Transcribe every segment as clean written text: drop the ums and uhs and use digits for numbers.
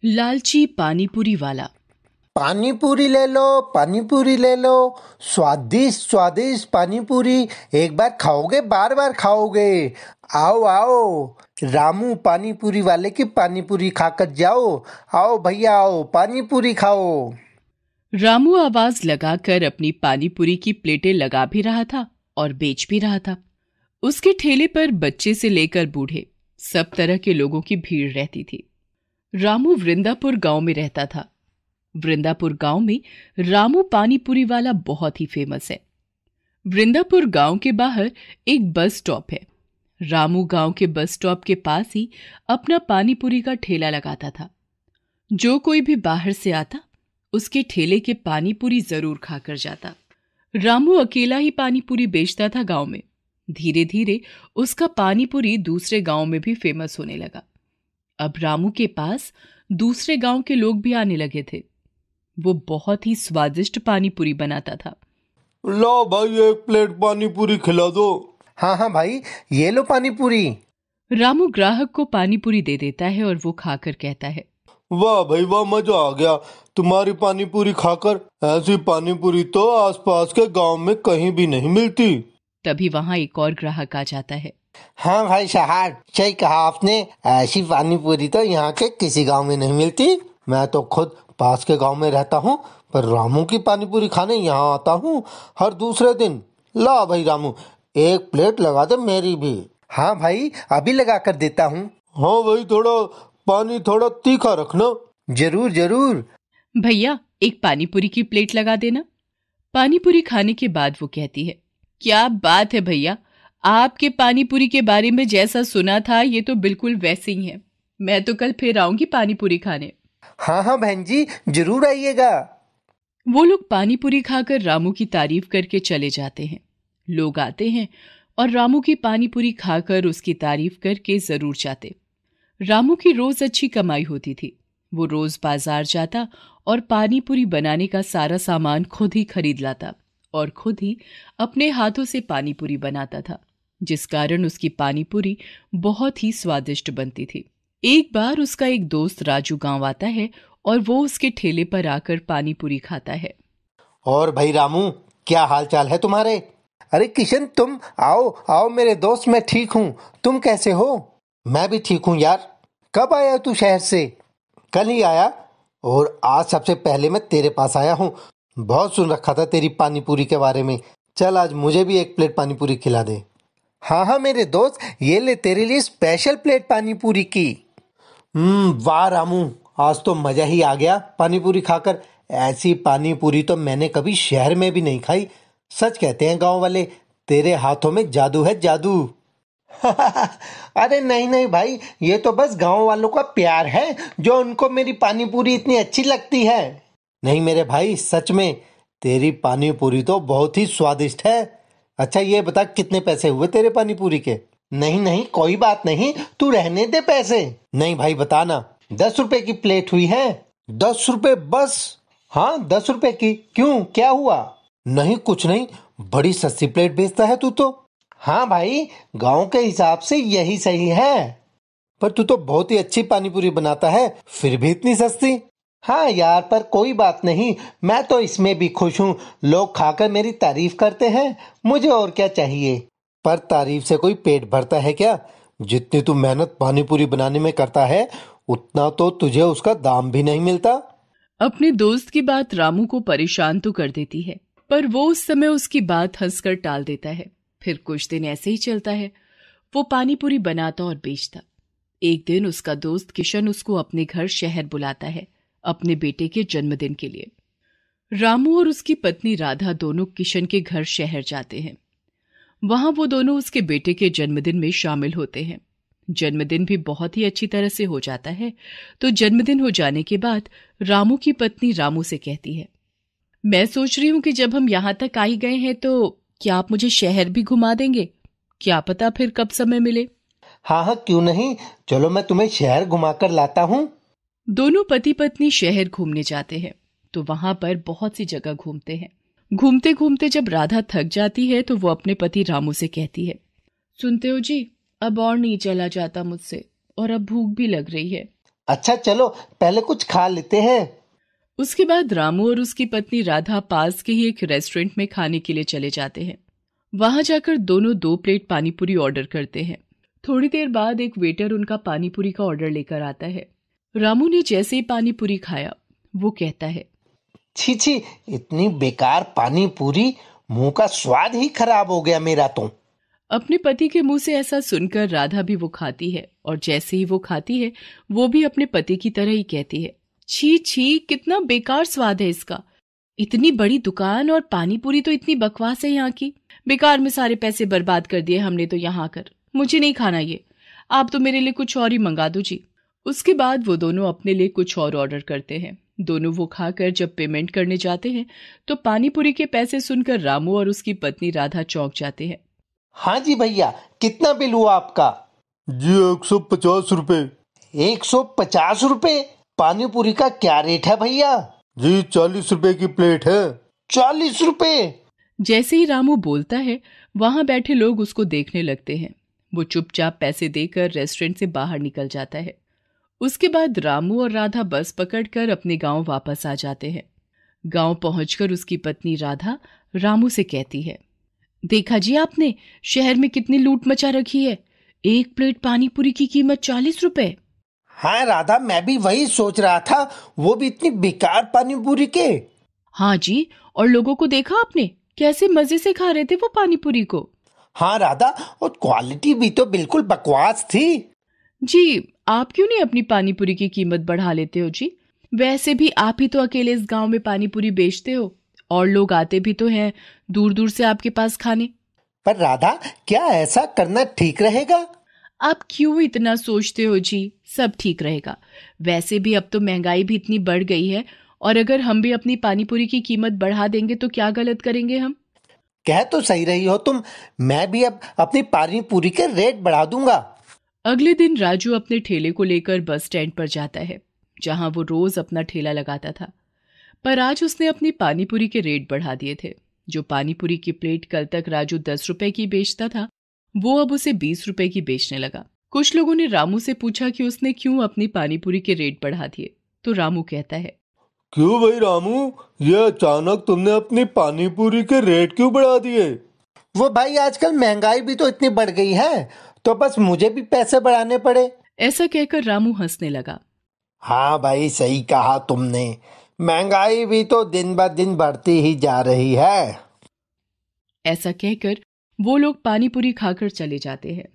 लालची पानीपुरी वाला। पानी पूरी ले लो, पानी पूरी ले लो। स्वादिष्ट स्वादिष्ट पानी पूरी। एक बार खाओगे बार बार खाओगे। आओ आओ, रामू पानी पूरी वाले की पानी पूरी खाकर जाओ। आओ भैया आओ, पानी पूरी खाओ। रामू आवाज लगाकर अपनी पानीपुरी की प्लेटें लगा भी रहा था और बेच भी रहा था। उसके ठेले पर बच्चे से लेकर बूढ़े सब तरह के लोगों की भीड़ रहती थी। रामू वृंदापुर गांव में रहता था। वृंदापुर गांव में रामू पानीपुरी वाला बहुत ही फेमस है। वृंदापुर गांव के बाहर एक बस स्टॉप है। रामू गांव के बस स्टॉप के पास ही अपना पानीपुरी का ठेला लगाता था। जो कोई भी बाहर से आता उसके ठेले के पानीपुरी जरूर खाकर जाता। रामू अकेला ही पानीपुरी बेचता था गांव में। धीरे धीरे उसका पानीपुरी दूसरे गांव में भी फेमस होने लगा। अब रामू के पास दूसरे गांव के लोग भी आने लगे थे। वो बहुत ही स्वादिष्ट पानीपुरी बनाता था। लो भाई, एक प्लेट पानी पूरी खिला दो। हाँ हाँ भाई, ये लो पानी पूरी। रामू ग्राहक को पानीपुरी दे देता है और वो खाकर कहता है, वाह भाई वाह, मजा आ गया तुम्हारी पानी पूरी खाकर। ऐसी पानी पूरी तो आसपास के गांव में कहीं भी नहीं मिलती। तभी वहां एक और ग्राहक आ जाता है। हाँ भाई साहब, सही कहा आपने। ऐसी पानी पूरी तो यहाँ के किसी गांव में नहीं मिलती। मैं तो खुद पास के गांव में रहता हूँ, पर रामू की पानी पूरी खाने यहाँ आता हूँ हर दूसरे दिन। ला भाई रामू, एक प्लेट लगा दे मेरी भी। हाँ भाई, अभी लगा कर देता हूँ। हाँ भाई, पानी थोड़ा तीखा रखना। जरूर जरूर। भैया, एक पानीपुरी की प्लेट लगा देना। पानीपुरी खाने के बाद वो कहती है, क्या बात है भैया, आपके पानीपुरी के बारे में जैसा सुना था ये तो बिल्कुल वैसे ही है। मैं तो कल फिर आऊंगी पानीपुरी खाने। हाँ हाँ बहन जी, जरूर आइएगा। वो लोग पानीपुरी खाकर रामू की तारीफ करके चले जाते हैं। लोग आते हैं और रामू की पानीपुरी खाकर उसकी तारीफ करके जरूर जाते। रामू की रोज अच्छी कमाई होती थी। वो रोज बाजार जाता और पानीपुरी बनाने का सारा सामान खुद ही खरीद लाता और खुद ही अपने हाथों से पानीपुरी बनाता था, जिस कारण उसकी पानीपुरी बहुत ही स्वादिष्ट बनती थी। एक बार उसका एक दोस्त राजू गांव आता है और वो उसके ठेले पर आकर पानीपुरी खाता है। और भाई रामू, क्या हाल चाल है तुम्हारे? अरे किशन, तुम आओ आओ मेरे दोस्त, मैं ठीक हूँ। तुम कैसे हो? मैं भी ठीक हूँ यार। कब आया तू शहर से? कल ही आया, और आज सबसे पहले मैं तेरे पास आया हूँ। बहुत सुन रखा था तेरी पानीपुरी के बारे में। चल आज मुझे भी एक प्लेट पानीपुरी खिला दे। हाँ हाँ मेरे दोस्त, ये ले तेरे लिए स्पेशल प्लेट पानीपुरी की। वाह रामू, आज तो मजा ही आ गया पानीपुरी खाकर। ऐसी पानीपुरी तो मैंने कभी शहर में भी नहीं खाई। सच कहते हैं गांव वाले, तेरे हाथों में जादू है, जादू। अरे नहीं नहीं भाई, ये तो बस गांव वालों का प्यार है जो उनको मेरी पानीपुरी इतनी अच्छी लगती है। नहीं मेरे भाई, सच में तेरी पानीपुरी तो बहुत ही स्वादिष्ट है। अच्छा ये बता, कितने पैसे हुए तेरे पानीपुरी के? नहीं नहीं, कोई बात नहीं, तू रहने दे पैसे। नहीं भाई बताना, 10 रुपए की प्लेट हुई है। 10 रुपए बस? हाँ 10 रुपए की। क्यों, क्या हुआ? नहीं कुछ नहीं, बड़ी सस्ती प्लेट बेचता है तू तो। हाँ भाई, गांव के हिसाब से यही सही है। पर तू तो बहुत ही अच्छी पानीपुरी बनाता है, फिर भी इतनी सस्ती। हाँ यार, पर कोई बात नहीं, मैं तो इसमें भी खुश हूँ। लोग खाकर मेरी तारीफ करते हैं, मुझे और क्या चाहिए। पर तारीफ से कोई पेट भरता है क्या? जितनी तू मेहनत पानीपुरी बनाने में करता है, उतना तो तुझे उसका दाम भी नहीं मिलता। अपने दोस्त की बात रामू को परेशान तो कर देती है, पर वो उस समय उसकी बात हंसकर टाल देता है। फिर कुछ दिन ऐसे ही चलता है। वो पानीपुरी बनाता और बेचता। एक दिन उसका दोस्त किशन उसको अपने घर शहर बुलाता है अपने बेटे के जन्मदिन के लिए। रामू और उसकी पत्नी राधा दोनों किशन के घर शहर जाते हैं। वहां वो दोनों उसके बेटे के जन्मदिन में शामिल होते हैं। जन्मदिन भी बहुत ही अच्छी तरह से हो जाता है। तो जन्मदिन हो जाने के बाद रामू की पत्नी रामू से कहती है, मैं सोच रही हूं कि जब हम यहां तक आ ही गए हैं तो क्या आप मुझे शहर भी घुमा देंगे? क्या पता फिर कब समय मिले। हाँ हाँ क्यों नहीं, चलो मैं तुम्हें शहर घुमा कर लाता हूँ। दोनों पति पत्नी शहर घूमने जाते हैं तो वहां पर बहुत सी जगह घूमते हैं। घूमते घूमते जब राधा थक जाती है तो वो अपने पति रामू से कहती है, सुनते हो जी, अब और नहीं चला जाता मुझसे, और अब भूख भी लग रही है। अच्छा चलो पहले कुछ खा लेते हैं। उसके बाद रामू और उसकी पत्नी राधा पास के ही एक रेस्टोरेंट में खाने के लिए चले जाते हैं। वहां जाकर दोनों 2 प्लेट पानीपुरी ऑर्डर करते हैं। थोड़ी देर बाद एक वेटर उनका पानीपुरी का ऑर्डर लेकर आता है। रामू ने जैसे ही पानीपुरी खाया वो कहता है, छी छी, इतनी बेकार पानी पूरी, मुंह का स्वाद ही खराब हो गया मेरा तो। अपने पति के मुंह से ऐसा सुनकर राधा भी वो खाती है और जैसे ही वो खाती है वो भी अपने पति की तरह ही कहती है, छी छी, कितना बेकार स्वाद है इसका। इतनी बड़ी दुकान और पानीपुरी तो इतनी बकवास है यहाँ की। बेकार में सारे पैसे बर्बाद कर दिए हमने तो यहाँ आकर। मुझे नहीं खाना ये, आप तो मेरे लिए कुछ और ही मंगा दो जी। उसके बाद वो दोनों अपने लिए कुछ और ऑर्डर करते हैं। दोनों वो खाकर जब पेमेंट करने जाते हैं तो पानीपुरी के पैसे सुनकर रामू और उसकी पत्नी राधा चौंक जाते हैं। हाँ जी भैया, कितना बिल हुआ आपका? जी 150 रुपए। 150 रुपए? पानी पूरी का क्या रेट है भैया? जी 40 रुपए की प्लेट है। 40 रुपए? जैसे ही रामू बोलता है वहां बैठे लोग उसको देखने लगते हैं। वो चुपचाप पैसे देकर रेस्टोरेंट से बाहर निकल जाता है। उसके बाद रामू और राधा बस पकड़कर अपने गांव वापस आ जाते हैं। गांव पहुंचकर उसकी पत्नी राधा रामू से कहती है, देखा जी आपने, शहर में कितनी लूट मचा रखी है। 1 प्लेट पानी पूरी की कीमत 40 रुपए। हाँ राधा, मैं भी वही सोच रहा था, वो भी इतनी बेकार पानी पूरी के। हाँ जी, और लोगों को देखा आपने कैसे मजे से खा रहे थे वो पानी पूरी को। हाँ राधा, और क्वालिटी भी तो बिल्कुल बकवास थी। जी, आप क्यों नहीं अपनी पानी पूरी की कीमत बढ़ा लेते हो जी? वैसे भी आप ही तो अकेले इस गांव में पानी पूरी बेचते हो, और लोग आते भी तो हैं दूर दूर से आपके पास खाने। पर राधा, क्या ऐसा करना ठीक रहेगा? आप क्यों इतना सोचते हो जी? सब ठीक रहेगा। वैसे भी अब तो महंगाई भी इतनी बढ़ गई है, और अगर हम भी अपनी पानीपुरी की कीमत बढ़ा देंगे तो क्या गलत करेंगे हम? कह तो सही रही हो तुम, मैं भी अब अपनी पानी पूरी के रेट बढ़ा दूंगा। अगले दिन राजू अपने ठेले को लेकर बस स्टैंड पर जाता है, जहां वो रोज अपना ठेला लगाता था। पर आज उसने अपनी पानीपुरी के रेट बढ़ा दिए थे। जो पानीपुरी की प्लेट कल तक राजू 10 रुपए की बेचता था, वो अब उसे 20 रुपए की बेचने लगा। कुछ लोगों ने रामू से पूछा कि उसने क्यों अपनी पानीपुरी के रेट बढ़ा दिए, तो रामू कहता है, क्यों भाई रामू, ये अचानक तुमने अपनी पानी पूरी के रेट क्यों बढ़ा दिए? वो भाई, आजकल महंगाई भी तो इतनी बढ़ गई है, तो बस मुझे भी पैसे बढ़ाने पड़े। ऐसा कहकर रामू हंसने लगा। हाँ भाई, सही कहा तुमने, महंगाई भी तो दिन ब दिन बढ़ती ही जा रही है। ऐसा कहकर वो लोग पानीपुरी खाकर चले जाते हैं।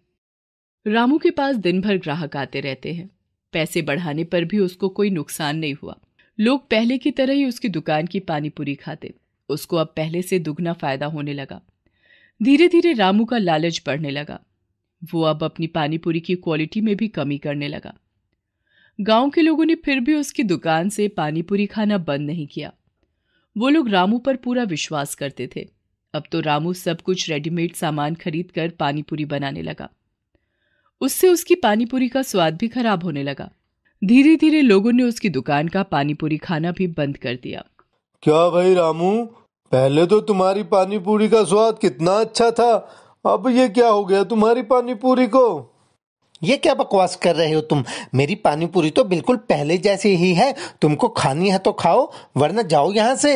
रामू के पास दिन भर ग्राहक आते रहते हैं। पैसे बढ़ाने पर भी उसको कोई नुकसान नहीं हुआ। लोग पहले की तरह ही उसकी दुकान की पानीपुरी खाते। उसको अब पहले से दुगना फायदा होने लगा। धीरे धीरे रामू का लालच बढ़ने लगा। वो अब अपनी पानीपुरी की क्वालिटी में भी कमी करने लगा। गांव के लोगों ने फिर भी उसकी दुकान से पानीपुरी खाना बंद नहीं किया। वो लोग रामू पर पूरा विश्वास करते थे। अब तो रामू सब कुछ रेडीमेड सामान खरीदकर पानीपुरी बनाने लगा। उससे उसकी पानीपुरी का स्वाद भी खराब होने लगा। धीरे धीरे लोगों ने उसकी दुकान का पानीपुरी खाना भी बंद कर दिया। क्या भाई रामू, पहले तो तुम्हारी पानी पूरी का स्वाद कितना अच्छा था, अब ये क्या हो गया तुम्हारी पानी पूरी को? ये क्या बकवास कर रहे हो तुम? मेरी पानी पूरी तो बिल्कुल पहले जैसी ही है। तुमको खानी है तो खाओ, वरना जाओ यहाँ से।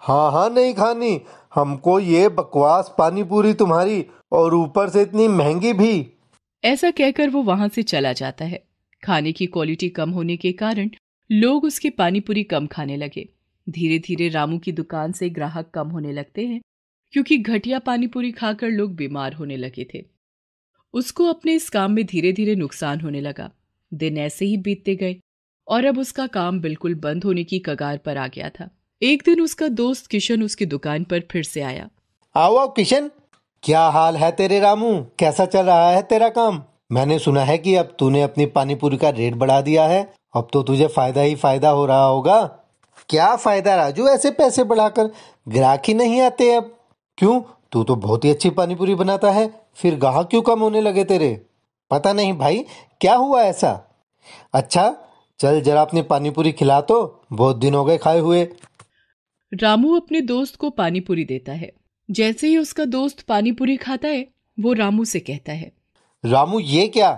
हाँ हाँ, नहीं खानी हमको ये बकवास पानी पूरी तुम्हारी, और ऊपर से इतनी महंगी भी। ऐसा कहकर वो वहां से चला जाता है। खाने की क्वालिटी कम होने के कारण लोग उसकी पानीपुरी कम खाने लगे। धीरे धीरे रामू की दुकान से ग्राहक कम होने लगते हैं, क्योंकि घटिया पानीपुरी खाकर लोग बीमार होने लगे थे। उसको अपने इस काम में धीरे धीरे नुकसान होने लगा। दिन ऐसे ही बीतते गए और अब उसका काम बिल्कुल बंद होने की कगार पर आ गया था। एक दिन उसका दोस्त किशन उसकी दुकान पर फिर से आया। आओ आओ किशन, क्या हाल है तेरे रामू? कैसा चल रहा है तेरा काम? मैंने सुना है कि अब तूने अपनी पानी पूरी का रेट बढ़ा दिया है। अब तो तुझे फायदा ही फायदा हो रहा होगा। क्या फायदा राजू, ऐसे पैसे बढ़ाकर? ग्राहक ही नहीं आते अब। क्यों? तू तो बहुत ही अच्छी पानी पूरी बनाता है, फिर ग्राहक क्यों कम होने लगे तेरे? पता नहीं भाई, क्या हुआ ऐसा? अच्छा चल जरा अपनी पानी पूरी खिला, तो बहुत दिन हो गए खाए हुए। रामू अपने दोस्त को पानीपुरी देता है। जैसे ही उसका दोस्त पानीपुरी खाता है, वो रामू से कहता है, रामू ये क्या?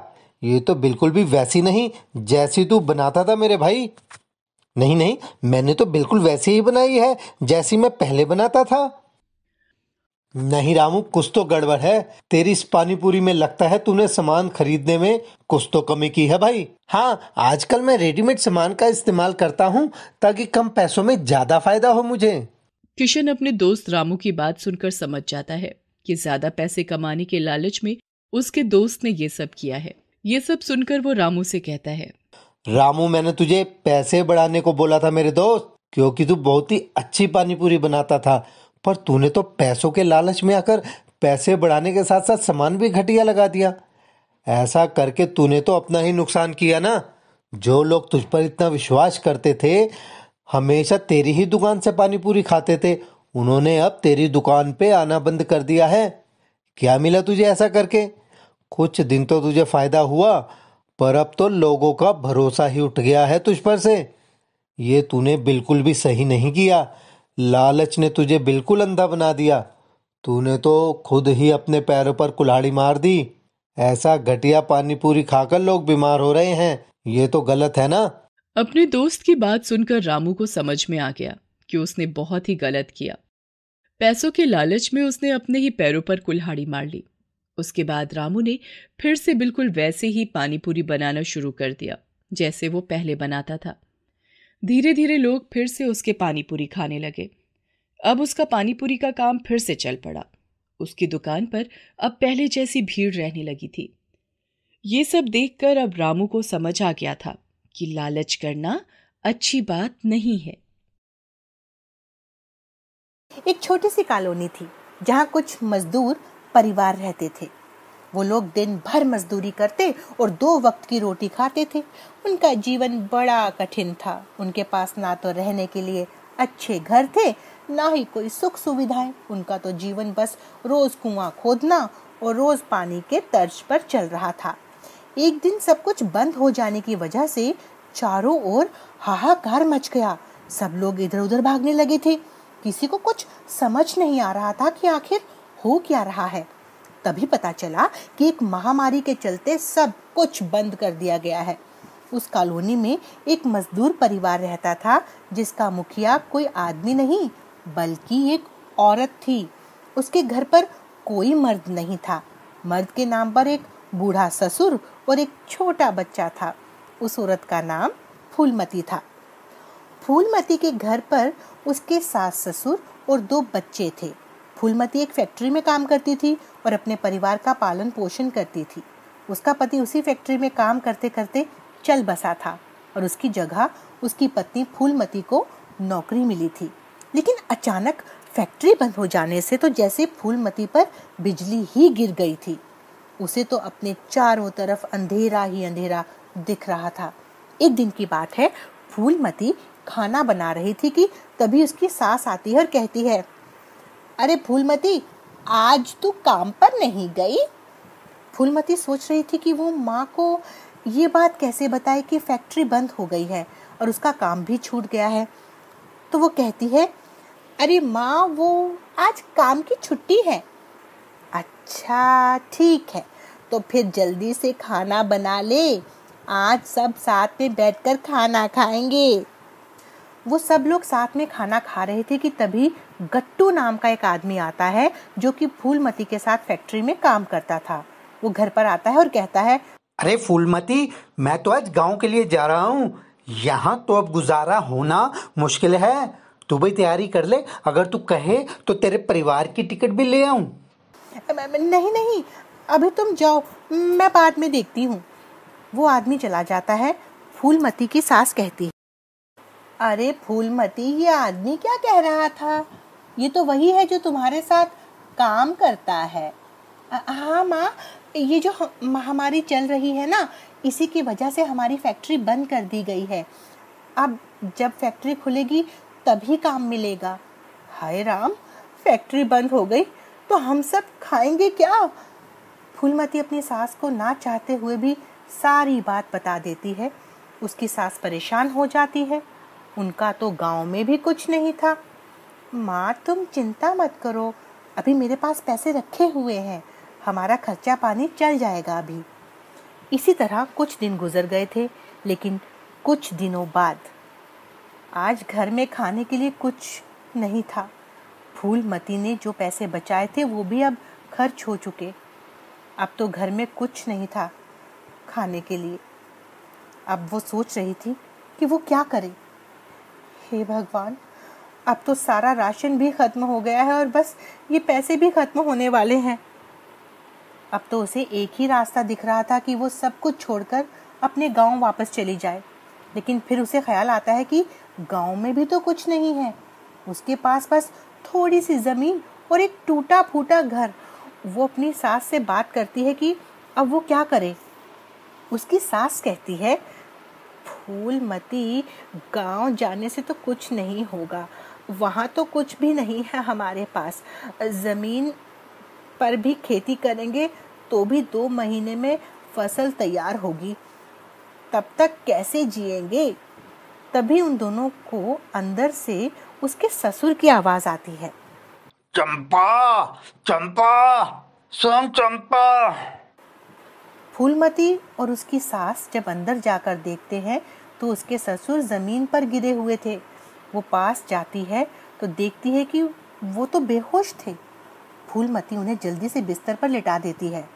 ये तो बिल्कुल भी वैसी नहीं जैसी तू बनाता था मेरे भाई। नहीं नहीं, मैंने तो बिल्कुल वैसी ही बनाई है जैसी मैं पहले बनाता था। नहीं रामू, कुछ तो गड़बड़ है। तेरी इस पानी पूरी में लगता है तूने सामान खरीदने में कुछ तो कमी की है भाई। हाँ, आजकल मैं रेडीमेड सामान का इस्तेमाल करता हूँ ताकि कम पैसों में ज्यादा फायदा हो मुझे। किशन अपने दोस्त रामू की बात सुनकर समझ जाता है कि ज्यादा पैसे कमाने के लालच में उसके दोस्त ने ये सब किया है। ये सब सुनकर वो रामू से कहता है, रामू, मैंने तुझे पैसे बढ़ाने को बोला था मेरे दोस्त, क्योंकि तू बहुत ही अच्छी पानी पूरी बनाता था। पर तूने तो पैसों के लालच में आकर पैसे बढ़ाने के साथ साथ सामान भी घटिया लगा दिया। ऐसा करके तूने तो अपना ही नुकसान किया ना। जो लोग तुझ पर इतना विश्वास करते थे, हमेशा तेरी ही दुकान से पानी पूरी खाते थे, उन्होंने अब तेरी दुकान पे आना बंद कर दिया है। क्या मिला तुझे ऐसा करके? कुछ दिन तो तुझे फायदा हुआ, पर अब तो लोगों का भरोसा ही उठ गया है तुझ पर से। ये तूने बिल्कुल भी सही नहीं किया। लालच ने तुझे बिल्कुल अंधा बना दिया। तूने तो खुद ही अपने पैरों पर कुल्हाड़ी मार दी। ऐसा घटिया पानी पूरी खाकर लोग बीमार हो रहे हैं। ये तो गलत है ना। अपने दोस्त की बात सुनकर रामू को समझ में आ गया कि उसने बहुत ही गलत किया। पैसों के लालच में उसने अपने ही पैरों पर कुल्हाड़ी मार ली। उसके बाद रामू ने फिर से बिल्कुल वैसे ही पानी पूरी बनाना शुरू कर दिया जैसे वो पहले बनाता था। धीरे धीरे लोग फिर से उसके पानी पूरी खाने लगे। अब उसका पानी पूरी का काम फिर से चल पड़ा। उसकी दुकान पर अब पहले जैसी भीड़ रहने लगी थी। ये सब देखकर अब रामू को समझ आ गया था कि लालच करना अच्छी बात नहीं है। एक छोटी सी कॉलोनी थी जहाँ कुछ मजदूर परिवार रहते थे। वो लोग दिन भर मजदूरी करते और 2 वक्त की रोटी खाते थे। उनका जीवन बड़ा कठिन था। उनके पास ना तो रहने के लिए अच्छे घर थे, ना ही कोई सुख सुविधाएं। उनका तो जीवन बस रोज कुआं खोदना और रोज पानी के तर्ज पर चल रहा था। एक दिन सब कुछ बंद हो जाने की वजह से चारों ओर हाहाकार मच गया। सब लोग इधर उधर भागने लगे थे। किसी को कुछ समझ नहीं आ रहा था कि आखिर हो क्या रहा है। तभी पता चला कि एक महामारी के चलते सब कुछ बंद कर दिया गया है। उस कॉलोनी में एक मजदूर परिवार रहता था जिसका मुखिया कोई आदमी नहीं बल्कि एक औरत थी। उसके घर पर कोई मर्द नहीं था। मर्द के नाम पर एक बूढ़ा ससुर और एक छोटा बच्चा था। उस औरत का नाम फूलमती था। फूलमती के घर पर उसके सास ससुर और 2 बच्चे थे। फूलमती एक फैक्ट्री में काम करती थी और अपने परिवार का पालन पोषण करती थी। उसका पति उसी फैक्ट्री में काम करते करते चल बसा था और उसकी जगह उसकी पत्नी फूलमती को नौकरी मिली थी। लेकिन अचानक फैक्ट्री बंद हो जाने से तो जैसे फूलमती पर बिजली ही गिर गई थी। उसे तो अपने चारों तरफ अंधेरा ही अंधेरा दिख रहा था। एक दिन की बात है, फूलमती खाना बना रही थी कि तभी उसकी सास आती है और कहती है, अरे फूलमती, आज तू काम पर नहीं गई? फूलमती सोच रही थी कि वो माँ को ये बात कैसे बताए कि फैक्ट्री बंद हो गई है और उसका काम भी छूट गया है। तो वो कहती है, अरे माँ, वो आज काम की छुट्टी है। अच्छा ठीक है, तो फिर जल्दी से खाना बना ले, आज सब साथ में बैठकर खाना खाएंगे। वो सब लोग साथ में खाना खा रहे थे कि तभी गट्टू नाम का एक आदमी आता है जो कि फूलमती के साथ फैक्ट्री में काम करता था। वो घर पर आता है और कहता है, अरे फूलमती, मैं तो आज गांव के लिए जा रहा हूँ। यहाँ तो अब गुजारा होना मुश्किल है। तू भी तैयारी कर ले, अगर तू कहे तो तेरे परिवार की टिकट भी ले आऊं। नहीं नहीं, अभी तुम जाओ, मैं बाद में देखती हूँ। वो आदमी चला जाता है। फूलमती की सास कहती है, अरे फूलमती, ये आदमी क्या कह रहा था? ये तो वही है जो तुम्हारे साथ काम करता है। हाँ माँ, ये जो महामारी चल रही है ना, इसी की वजह से हमारी फैक्ट्री बंद कर दी गई है। अब जब फैक्ट्री खुलेगी तभी काम मिलेगा। हाय राम, फैक्ट्री बंद हो गई तो हम सब खाएंगे क्या? फूलमती अपनी सास को ना चाहते हुए भी सारी बात बता देती है। उसकी सास परेशान हो जाती है। उनका तो गांव में भी कुछ नहीं था। माँ, तुम चिंता मत करो, अभी मेरे पास पैसे रखे हुए हैं, हमारा खर्चा पानी चल जाएगा अभी। इसी तरह कुछ दिन गुजर गए थे, लेकिन कुछ दिनों बाद आज घर में खाने के लिए कुछ नहीं था। फूलमती ने जो पैसे बचाए थे वो भी अब खर्च हो चुके। अब तो घर में कुछ नहीं था खाने के लिए। अब वो सोच रही थी कि वो क्या करे। हे भगवान, अब तो सारा राशन भी खत्म हो गया है और बस ये पैसे भी खत्म होने वाले हैं। अब तो उसे एक ही रास्ता दिख रहा था कि वो सब कुछ छोड़कर अपने गांव वापस चली जाए। लेकिन फिर उसे ख्याल आता है कि गांव में भी तो कुछ नहीं है। उसके पास बस थोड़ी सी जमीन और एक टूटा फूटा घर। वो अपनी सास से बात करती है कि अब वो क्या करे। उसकी सास कहती है, फूलमती, गांव जाने से तो कुछ नहीं होगा। वहाँ तो कुछ भी नहीं है हमारे पास। जमीन पर भी खेती करेंगे तो भी 2 महीने में फसल तैयार होगी। तब तक कैसे जिएंगे। तभी उन दोनों को अंदर से उसके ससुर की आवाज आती है, चंपा, चंपा, सुन चंपा। फूलमती और उसकी सास जब अंदर जाकर देखते हैं तो उसके ससुर जमीन पर गिरे हुए थे। वो पास जाती है तो देखती है कि वो तो बेहोश थे। फूलमती उन्हें जल्दी से बिस्तर पर लिटा देती है।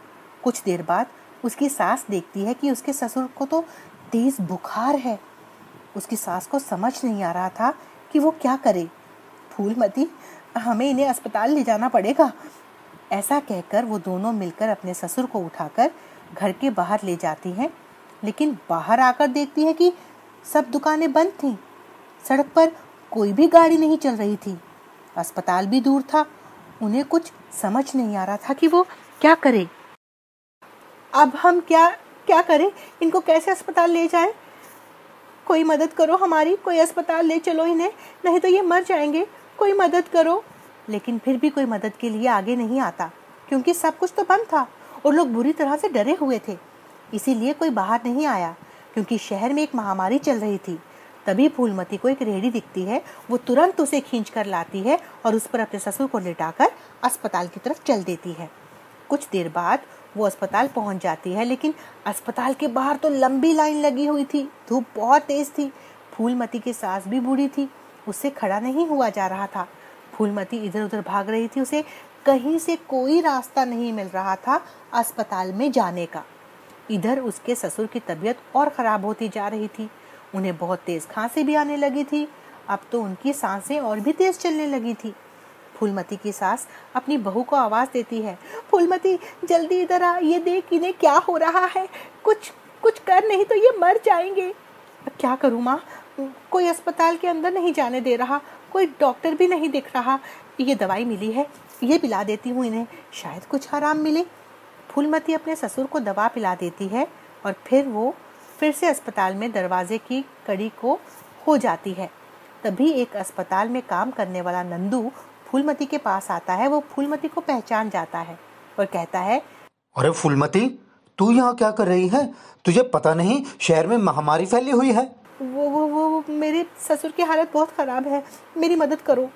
कुछ देर बाद उसकी सास देखती है कि उसके ससुर को तो तेज बुखार है। उसकी सास को समझ नहीं आ रहा था कि वो क्या करे। फूलमती, हमें इन्हें अस्पताल ले जाना पड़ेगा। ऐसा कहकर वो दोनों मिलकर अपने ससुर को उठाकर घर के बाहर ले जाती हैं। लेकिन बाहर आकर देखती है कि सब दुकानें बंद थीं। सड़क पर कोई भी गाड़ी नहीं चल रही थी। अस्पताल भी दूर था। उन्हें कुछ समझ नहीं आ रहा था कि वो क्या करे। अब हम क्या करें? इनको कैसे अस्पताल ले जाएं? कोई मदद करो हमारी, कोई अस्पताल ले चलो इन्हें, नहीं तो ये मर जाएंगे। कोई मदद करो। लेकिन फिर भी कोई मदद के लिए आगे नहीं आता, क्योंकि सब कुछ तो बंद था और लोग बुरी तरह से डरे हुए थे। इसीलिए कोई बाहर नहीं आया, क्योंकि शहर में एक महामारी चल रही थी। तभी फूलमती को एक रेहड़ी दिखती है। वो तुरंत उसे खींच कर लाती है और उस पर अपने ससुर को लिटाकर अस्पताल की तरफ चल देती है। कुछ देर बाद वो अस्पताल पहुंच जाती है, लेकिन अस्पताल के बाहर तो लंबी लाइन लगी हुई थी। धूप बहुत तेज थी। फूलमती की सास भी बूढ़ी थी। उससे खड़ा नहीं हुआ जा रहा था। फूलमती इधर उधर भाग रही थी। उसे कहीं से कोई रास्ता नहीं मिल रहा था अस्पताल में जाने का। इधर उसके ससुर की तबीयत और खराब होती जा रही थी। उन्हें बहुत तेज खांसी भी आने लगी थी। अब तो उनकी सांसें और भी तेज चलने लगी थी। फूलमती की सास अपनी बहू को आवाज देती है, फूलमती, जल्दी इधर आ, ये देख इन्हें क्या हो रहा है। कुछ कर, नहीं तो ये मर जाएंगे। क्या करूँ माँ? कोई अस्पताल के अंदर नहीं जाने दे रहा, कोई डॉक्टर भी नहीं दिख रहा। ये दवाई मिली है, ये पिला देती हूँ इन्हें, शायद कुछ आराम मिले। फूलमती अपने ससुर को दवा पिला देती है और फिर वो फिर से अस्पताल में दरवाजे की कड़ी को हो जाती है। तभी एक अस्पताल में काम करने वाला नंदू फूलमती के पास आता है। वो फूलमती को पहचान जाता है और कहता है, अरे फूलमती, तू यहाँ क्या कर रही है? तुझे पता नहीं शहर में महामारी फैली हुई है? वो मेरे ससुर की हालत बहुत खराब है, मेरी मदद करो।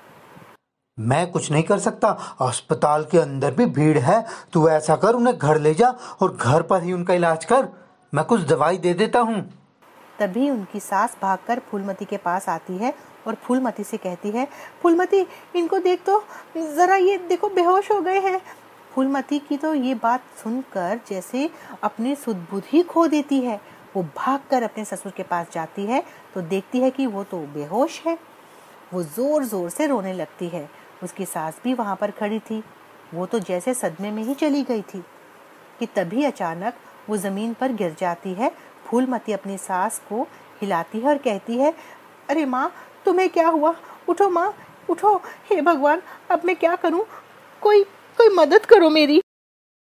मैं कुछ नहीं कर सकता। अस्पताल के अंदर भी भीड़ है। तू ऐसा कर, उन्हें घर ले जा और घर पर ही उनका इलाज कर। मैं कुछ दवाई दे देता हूँ। तभी उनकी सास भागकर फूलमती के पास आती है और फूलमती से कहती है, फूलमती, इनको देख तो जरा, ये देखो बेहोश हो गए हैं। फूलमती की तो ये बात सुनकर जैसे अपनी सुध-बुद्धि खो देती है। वो भागकर अपने ससुर के पास जाती है तो देखती है कि वो तो बेहोश है। वो जोर जोर से रोने लगती है। उसकी सास भी वहां पर खड़ी थी। वो तो जैसे सदमे में ही चली गई थी कि तभी अचानक वो जमीन पर गिर जाती है। फूलमती अपनी सास को हिलाती है और कहती है, अरे माँ, तुम्हें क्या हुआ? उठो माँ, उठो। हे भगवान, अब मैं क्या करूँ? कोई मदद करो मेरी।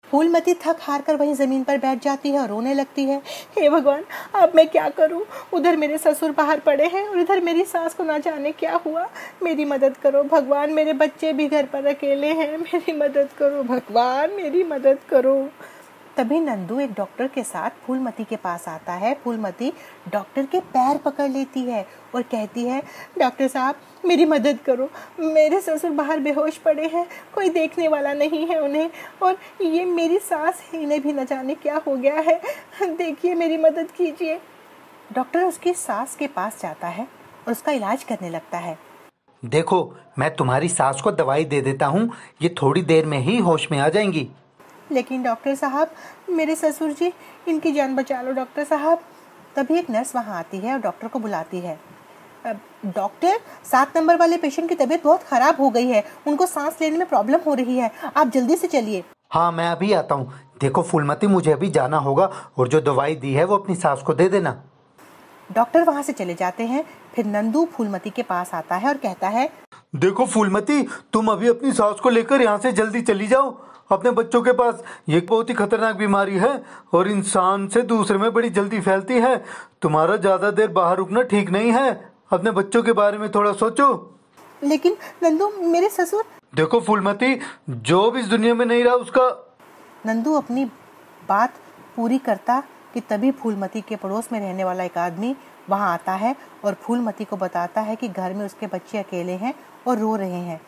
फूलमती थक हार कर वहीं जमीन पर बैठ जाती है और रोने लगती है। हे भगवान, अब मैं क्या करूं? उधर मेरे ससुर बाहर पड़े हैं और इधर मेरी सास को ना जाने क्या हुआ। मेरी मदद करो भगवान, मेरे बच्चे भी घर पर अकेले हैं। मेरी मदद करो भगवान, मेरी मदद करो। तभी नंदू एक डॉक्टर के साथ फूलमती के पास आता है। फूलमती डॉक्टर के पैर पकड़ लेती है और कहती है, डॉक्टर साहब मेरी मदद करो, मेरे ससुर बाहर बेहोश पड़े हैं, कोई देखने वाला नहीं है उन्हें, और ये मेरी सास है, इन्हें भी न जाने क्या हो गया है, देखिए मेरी मदद कीजिए। डॉक्टर उसकी सास के पास जाता है और उसका इलाज करने लगता है। देखो, मैं तुम्हारी सास को दवाई दे देता हूँ, ये थोड़ी देर में ही होश में आ जाएंगी। लेकिन डॉक्टर साहब मेरे ससुर जी, इनकी जान बचा लो डॉक्टर साहब। तभी एक नर्स वहाँ आती है और डॉक्टर को बुलाती है। डॉक्टर, 7 नंबर वाले पेशेंट की तबीयत बहुत खराब हो गई है, उनको सांस लेने में प्रॉब्लम हो रही है, आप जल्दी से चलिए। हाँ, मैं अभी आता हूँ। देखो फूलमती, मुझे अभी जाना होगा और जो दवाई दी है वो अपनी सास को दे देना। डॉक्टर वहाँ से चले जाते हैं। फिर नंदू फूलमती के पास आता है और कहता है, देखो फूलमती, तुम अभी अपनी सास को लेकर यहाँ से जल्दी चली जाओ अपने बच्चों के पास। ये बहुत ही खतरनाक बीमारी है और इंसान से दूसरे में बड़ी जल्दी फैलती है। तुम्हारा ज्यादा देर बाहर रुकना ठीक नहीं है, अपने बच्चों के बारे में थोड़ा सोचो। लेकिन नंदू मेरे ससुर। देखो फूलमती, जो भी इस दुनिया में नहीं रहा उसका। नंदू अपनी बात पूरी करता कि तभी फूलमती के पड़ोस में रहने वाला एक आदमी वहाँ आता है और फूलमती को बताता है कि घर में उसके बच्चे अकेले हैं और रो रहे हैं।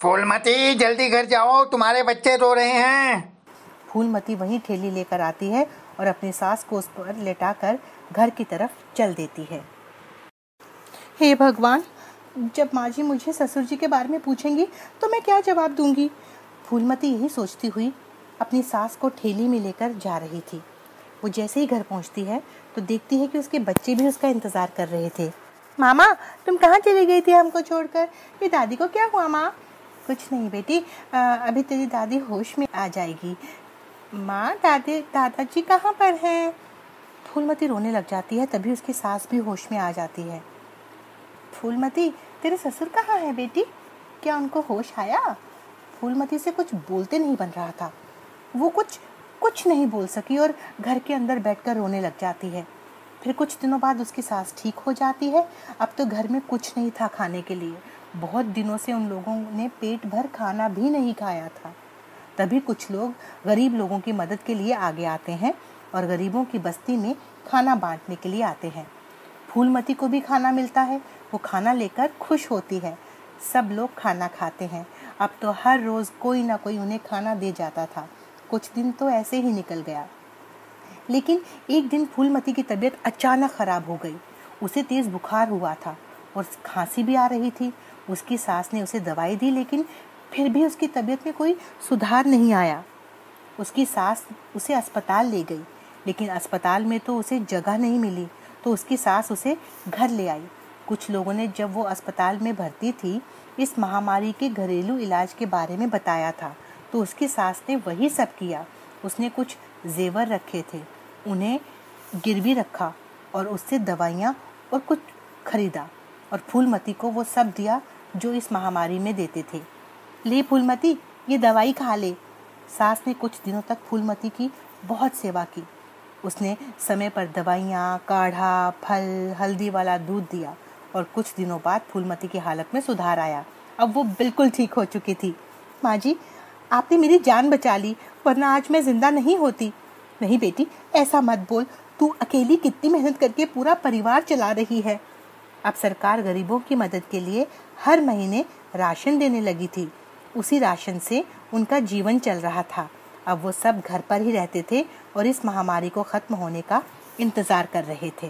फूलमती, जल्दी घर जाओ, तुम्हारे बच्चे रो रहे हैं। फूलमती वहीं ठेली लेकर आती है और अपनी सास को उस पर लेटाकर घर की तरफ चल देती है। हे भगवान, जब माँ जी मुझे ससुर जी के बारे में पूछेंगी तो मैं क्या जवाब दूंगी। फूलमती यही सोचती हुई अपनी सास को ठेली में लेकर जा रही थी। वो जैसे ही घर पहुंचती है तो देखती है कि उसके बच्चे भी उसका इंतजार कर रहे थे। मामा, तुम कहाँ चली गई थी हमको छोड़कर? ये दादी को क्या हुआ माँ? कुछ नहीं बेटी, अभी तेरी दादी होश में आ जाएगी। माँ, दादाजी कहाँ पर हैं? फूलमती रोने लग जाती है। तभी उसकी सास भी होश में आ जाती है। फूलमती, तेरे ससुर कहाँ हैं बेटी? क्या उनको होश आया? फूलमती से कुछ बोलते नहीं बन रहा था। वो कुछ नहीं बोल सकी और घर के अंदर बैठकर रोने लग जाती है। फिर कुछ दिनों बाद उसकी सास ठीक हो जाती है। अब तो घर में कुछ नहीं था खाने के लिए। बहुत दिनों से उन लोगों ने पेट भर खाना भी नहीं खाया था। तभी कुछ लोग गरीब लोगों की मदद के लिए आगे आते हैं और गरीबों की बस्ती में खाना बांटने के लिए आते हैं। फूलमती को भी खाना मिलता है। वो खाना लेकर खुश होती है। सब लोग खाना खाते हैं। अब तो हर रोज़ कोई ना कोई उन्हें खाना दे जाता था। कुछ दिन तो ऐसे ही निकल गया। लेकिन एक दिन फूलमती की तबीयत अचानक खराब हो गई। उसे तेज़ बुखार हुआ था और खांसी भी आ रही थी। उसकी सास ने उसे दवाई दी, लेकिन फिर भी उसकी तबीयत में कोई सुधार नहीं आया। उसकी सास उसे अस्पताल ले गई, लेकिन अस्पताल में तो उसे जगह नहीं मिली, तो उसकी सास उसे घर ले आई। कुछ लोगों ने जब वो अस्पताल में भर्ती थी, इस महामारी के घरेलू इलाज के बारे में बताया था, तो उसकी सास ने वही सब किया। उसने कुछ जेवर रखे थे, उन्हें गिरवी रखा और उससे दवाइयाँ और कुछ खरीदा और फूलमती को वो सब दिया जो इस महामारी में देते थे। ले फूलमती, ये दवाई खा ले। सास ने कुछ दिनों तक फूलमती की बहुत सेवा की। उसने समय पर दवाइयाँ, काढ़ा, फल, हल्दी वाला दूध दिया और कुछ दिनों बाद फूलमती की हालत में सुधार आया। अब वो बिल्कुल ठीक हो चुकी थी। माँ जी, आपने मेरी जान बचा ली, वरना आज मैं जिंदा नहीं होती। नहीं बेटी, ऐसा मत बोल। तू अकेली कितनी मेहनत करके पूरा परिवार चला रही है। अब सरकार गरीबों की मदद के लिए हर महीने राशन देने लगी थी। उसी राशन से उनका जीवन चल रहा था। अब वो सब घर पर ही रहते थे और इस महामारी को खत्म होने का इंतजार कर रहे थे।